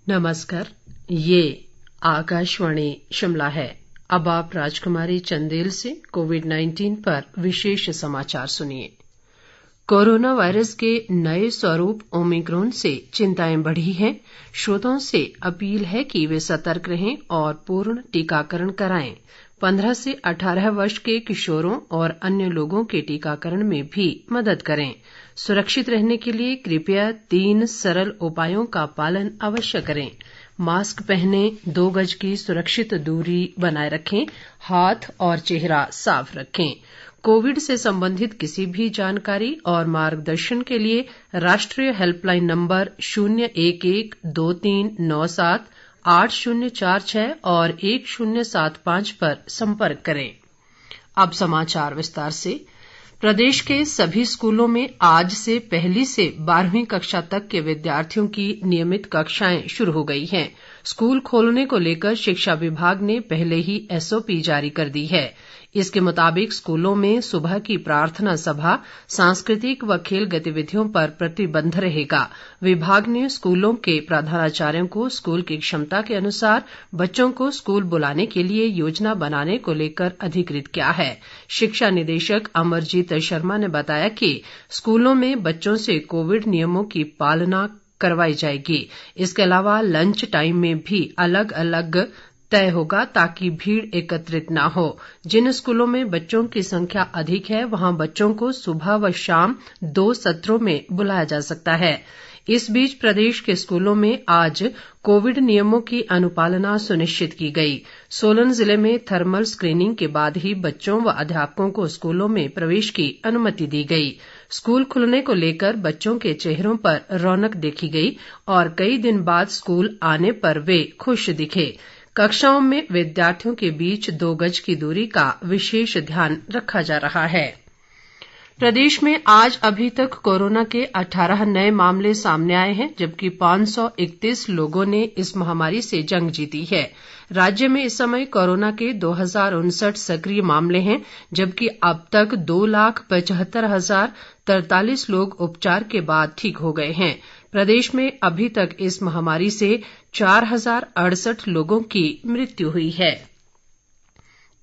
नमस्कार, ये आकाशवाणी शिमला है। अब आप राजकुमारी चंदेल से कोविड-19 पर विशेष समाचार सुनिए। कोरोना वायरस के नए स्वरूप ओमिक्रॉन से चिंताएं बढ़ी हैं। श्रोताओं से अपील है कि वे सतर्क रहें और पूर्ण टीकाकरण कराएं। 15 से 18 वर्ष के किशोरों और अन्य लोगों के टीकाकरण में भी मदद करें। सुरक्षित रहने के लिए कृपया 3 सरल उपायों का पालन अवश्य करें। मास्क पहनें, 2 गज की सुरक्षित दूरी बनाए रखें, हाथ और चेहरा साफ रखें। कोविड से संबंधित किसी भी जानकारी और मार्गदर्शन के लिए राष्ट्रीय हेल्पलाइन नंबर 01123978046 और 1075 पर संपर्क करें। अब समाचार विस्तार से। प्रदेश के सभी स्कूलों में आज से 1 से 12वीं कक्षा तक के विद्यार्थियों की नियमित कक्षाएं शुरू हो गई हैं। स्कूल खोलने को लेकर शिक्षा विभाग ने पहले ही एसओपी जारी कर दी है। इसके मुताबिक स्कूलों में सुबह की प्रार्थना सभा, सांस्कृतिक व खेल गतिविधियों पर प्रतिबंध रहेगा। विभाग ने स्कूलों के प्रधानाचार्यों को स्कूल की क्षमता के अनुसार बच्चों को स्कूल बुलाने के लिए योजना बनाने को लेकर अधिकृत किया है। शिक्षा निदेशक अमरजीत शर्मा ने बताया कि स्कूलों में बच्चों से कोविड नियमों की पालना करवाई जाएगी। इसके अलावा लंच टाइम में भी अलग अलग तय होगा ताकि भीड़ एकत्रित न हो। जिन स्कूलों में बच्चों की संख्या अधिक है वहां बच्चों को सुबह व शाम 2 सत्रों में बुलाया जा सकता है। इस बीच प्रदेश के स्कूलों में आज कोविड नियमों की अनुपालना सुनिश्चित की गई। सोलन जिले में थर्मल स्क्रीनिंग के बाद ही बच्चों व अध्यापकों को स्कूलों में प्रवेश की अनुमति दी गई। स्कूल खुलने को लेकर बच्चों के चेहरों पर रौनक देखी गई और कई दिन बाद स्कूल आने पर वे खुश दिखे। कक्षाओं में विद्यार्थियों के बीच 2 गज की दूरी का विशेष ध्यान रखा जा रहा है। प्रदेश में आज अभी तक कोरोना के 18 नए मामले सामने आए हैं, जबकि 531 लोगों ने इस महामारी से जंग जीती है। राज्य में इस समय कोरोना के 2059 सक्रिय मामले हैं, जबकि अब तक 2,75,043 लोग उपचार के बाद ठीक हो गए हैं। प्रदेश में अभी तक इस महामारी से 4,068 लोगों की मृत्यु हुई है।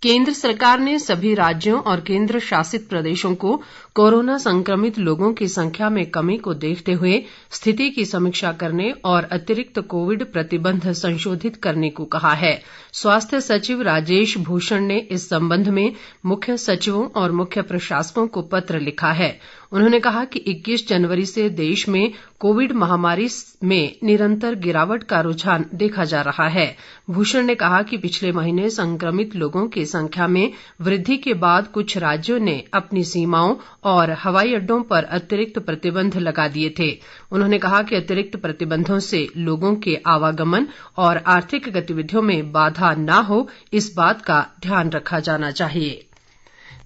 केंद्र सरकार ने सभी राज्यों और केंद्र शासित प्रदेशों को कोरोना संक्रमित लोगों की संख्या में कमी को देखते हुए स्थिति की समीक्षा करने और अतिरिक्त कोविड प्रतिबंध संशोधित करने को कहा है। स्वास्थ्य सचिव राजेश भूषण ने इस संबंध में मुख्य सचिवों और मुख्य प्रशासकों को पत्र लिखा है। उन्होंने कहा कि 21 जनवरी से देश में कोविड महामारी में निरंतर गिरावट का रुझान देखा जा रहा है। भूषण ने कहा कि पिछले महीने संक्रमित लोगों की संख्या में वृद्धि के बाद कुछ राज्यों ने अपनी सीमाओं और हवाई अड्डों पर अतिरिक्त प्रतिबंध लगा दिए थे। उन्होंने कहा कि अतिरिक्त प्रतिबंधों से लोगों के आवागमन और आर्थिक गतिविधियों में बाधा न हो, इस बात का ध्यान रखा जाना चाहिए।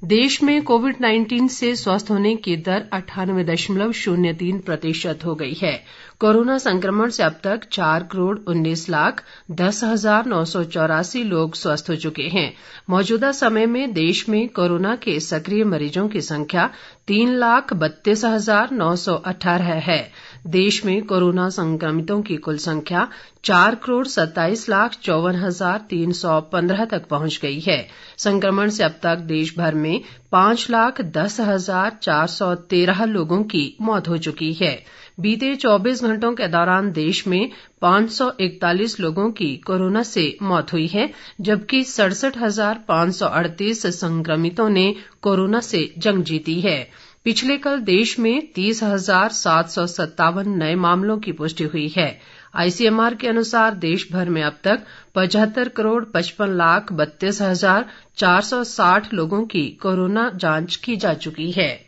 देश में कोविड-19 से स्वस्थ होने की दर 98.03% हो गई है। कोरोना संक्रमण से अब तक 4,19,10,984 लोग स्वस्थ हो चुके हैं। मौजूदा समय में देश में कोरोना के सक्रिय मरीजों की संख्या 3,32,918 है। देश में कोरोना संक्रमितों की कुल संख्या 4,27,54,315 तक पहुंच गई है। संक्रमण से अब तक देश भर में 5,10,413 लोगों की मौत हो चुकी है। बीते 24 घंटों के दौरान देश में 541 लोगों की कोरोना से मौत हुई है, जबकि 67,538 संक्रमितों ने कोरोना से जंग जीती है। पिछले कल देश में 30,757 नए मामलों की पुष्टि हुई है। आईसीएमआर के अनुसार देश भर में अब तक 75,55,32,460 लोगों की कोरोना जांच की जा चुकी है।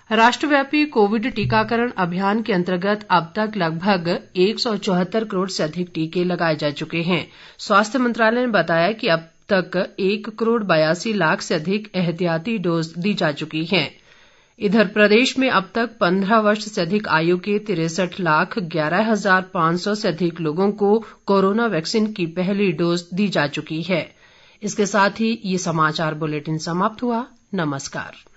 राष्ट्रव्यापी कोविड टीकाकरण अभियान के अंतर्गत अब तक लगभग 174 करोड़ से अधिक टीके लगाए जा चुके हैं। स्वास्थ्य मंत्रालय ने बताया कि अब तक 1,82,00,000 से अधिक एहतियाती डोज दी जा चुकी हैं। इधर प्रदेश में अब तक 15 वर्ष से अधिक आयु के 63,11,500 से अधिक लोगों को कोरोना वैक्सीन की पहली डोज दी जा चुकी है। इसके साथ ही ये समाचार बुलेटिन समाप्त हुआ। नमस्कार।